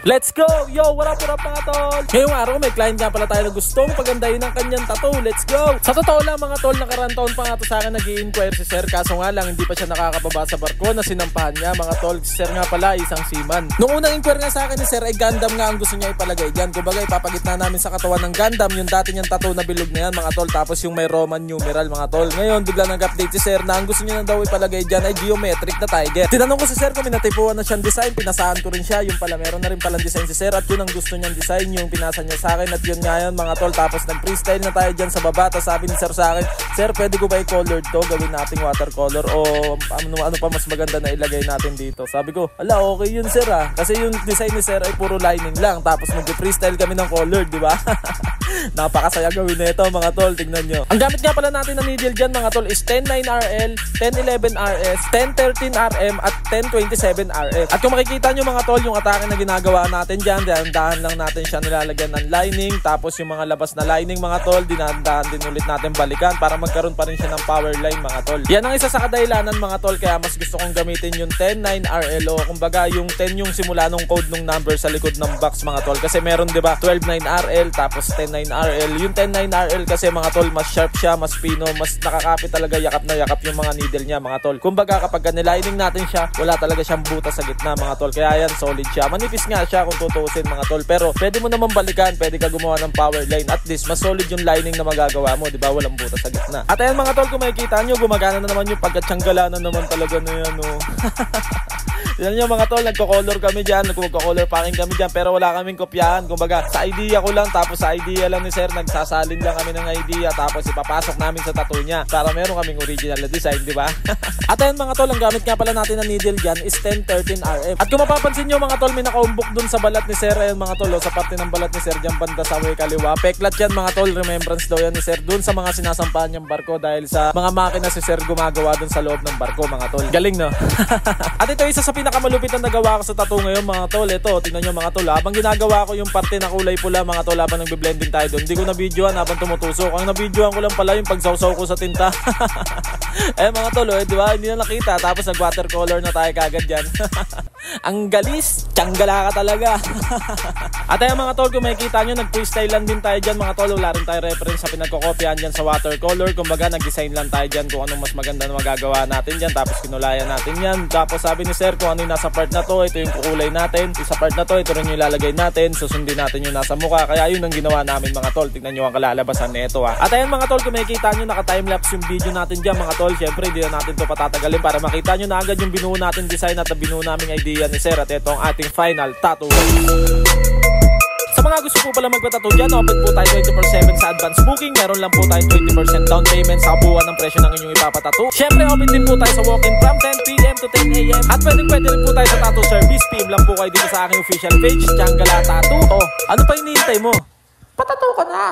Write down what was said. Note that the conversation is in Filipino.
Let's go! Yo, what up mga tol? Ngayong araw may client nga pala tayo na gustong pagandahin ang kanyang tattoo. Let's go! Sa totoo lang mga tol, nakaraan taon pa nga to sa akin nag-i-inquire si sir. Kaso nga lang hindi pa siya nakakababa sa barko na sinampahan niya mga tol. Si sir nga pala isang seaman. Nung unang inquire nga sa akin ni sir ay Gundam nga ang gusto niya ipalagay dyan. Kumbaga ipapagitna namin sa katawan ng Gundam yung dati niyang tattoo na bilog na yan mga tol. Tapos yung may Roman numeral mga tol. Ngayon bigla nag-update si sir na ang gusto niya na daw ipalagay dyan ay geometric na tiger. Tinanong ko si sir kung minatipuan na siyang design. Pinasaan ko rin siya. Yung pala meron na rin palang design si sir at yun ang gusto niyang design yung pinasa niya sa akin at yun nga yun mga tol. Tapos nag-freestyle na tayo dyan sa baba. Tapos sabi ni sir sa akin, sir pwede ko ba i-colored to? Gawin nating watercolor o ano pa mas maganda na ilagay natin dito? Sabi ko, ala okay yun sir ah. Kasi yung design ni sir ay puro lining lang. Tapos mag-freestyle kami ng colored, di ba? Napakasaya gawin nito mga tol, tignan nyo. Ang gamit nga pala natin na needle dyan mga tol is 109RL, 1011RS, 1013RM at 1027RS. At kung makikita nyo mga tol, yung atake na ginagawa natin dyan, dahan lang natin siya nilalagyan ng lining. Tapos yung mga labas na lining mga tol, dinadahan din ulit natin balikan para magkaroon pa rin siya ng power line mga tol. Yan ang isa sa kadahilanan mga tol, kaya mas gusto kong gamitin yung 109RL o kumbaga yung 10 yung simula nung code nung number sa likod ng box mga tol. Kasi meron diba 129RL tapos 109RL. Yung 109RL kasi mga tol mas sharp siya, mas pino, mas nakakapit talaga, yakap na yakap yung mga needle niya mga tol. Kumbaga kapag nilining natin siya, wala talaga siyang butas sa gitna mga tol. Kaya yan solid siya. Manipis nga siya kung tutuusin mga tol, pero pwede mo naman balikan, pwede ka gumawa ng power line. At least mas solid yung lining na magagawa mo, di ba? Walang butas sa gitna. At ayan mga tol, kung makikita nyo, gumagana na naman yung pagkatsanggala na naman talaga na yan oh. Yan nyo mga tol, nagko-color kami dyan, nagko-color packing kami dyan, pero wala kaming kopyahan. Kumbaga, sa idea ko lang, tapos sa idea lang ni sir, nagsasalin lang kami ng idea, tapos ipapasok namin sa tattoo niya para meron kaming original na design, di ba? At ayun mga tol, ang gamit nga pala natin na needle dyan is 1013RF. At kung mapapansin nyo mga tol, may nakaumbok dun sa balat ni sir. Ayun mga tol, sa parte ng balat ni sir dyan, banda sa way kaliwa. Peklat yan mga tol, remembrance daw yan ni sir dun sa mga sinasampahan niyang barko dahil sa mga makina si sir gumagawa dun sa loob ng barko mga tol. Galing no? At ito isa sa pinakamalupit na nagawa ko sa tattoo ngayon mga tol. Ito, tingnan nyo mga tol, habang ginagawa ko yung parte na kulay pula mga tol, habang nagbe-blending tayo doon, hindi ko na-videoan habang tumutusok. Ang na-videoan ko lang pala yung pagsawsaw ko sa tinta. Eh mga tol, di ba? Hindi na nakita. Tapos nag-watercolor na tayo kagad dyan. Ang galis, tsanggala ka talaga. At ayun mga tol, kung makikita nyo, nag-freestyle lang din tayo dyan mga tol. Wala rin tayo reference sa pinagkokopyahan dyan sa watercolor. Kumbaga, nag-design lang tayo dyan kung anong mas maganda na magagawa natin dyan. Tapos kinulayan natin yan. Tapos sabi ni sir kung ano yung nasa part na to, ito yung kukulay natin. Sa part na to, ito rin yung ilalagay natin. Susundin natin yung nasa mukha. Kaya yun ang ginawa namin mga tol. Tignan nyo ang kalalabasan nito ha. At ayun mga tol, kung makikita nyo, naka-timelapse yung video natin dyan mga tol. Syempre, hindi na natin to patatagalin para makita nyo na agad yung binuo natin design at binuo naming idea ni sir. At ito ang ating final tattoo. Sa mga gusto po pala magpatattoo dyan, open po tayo 24/7 sa advance booking. Meron lang po tayo 20% down payment sa kabuuan ng presyo ng inyong ipapatattoo. Syempre, open din po tayo sa walk-in from 10 PM to 10 AM. At pwede rin po tayo sa tattoo service. PM lang po kayo dito sa aking official page, Tsanggala Tattoo. Oh, ano pa hinihintay mo? Patattoo ka na!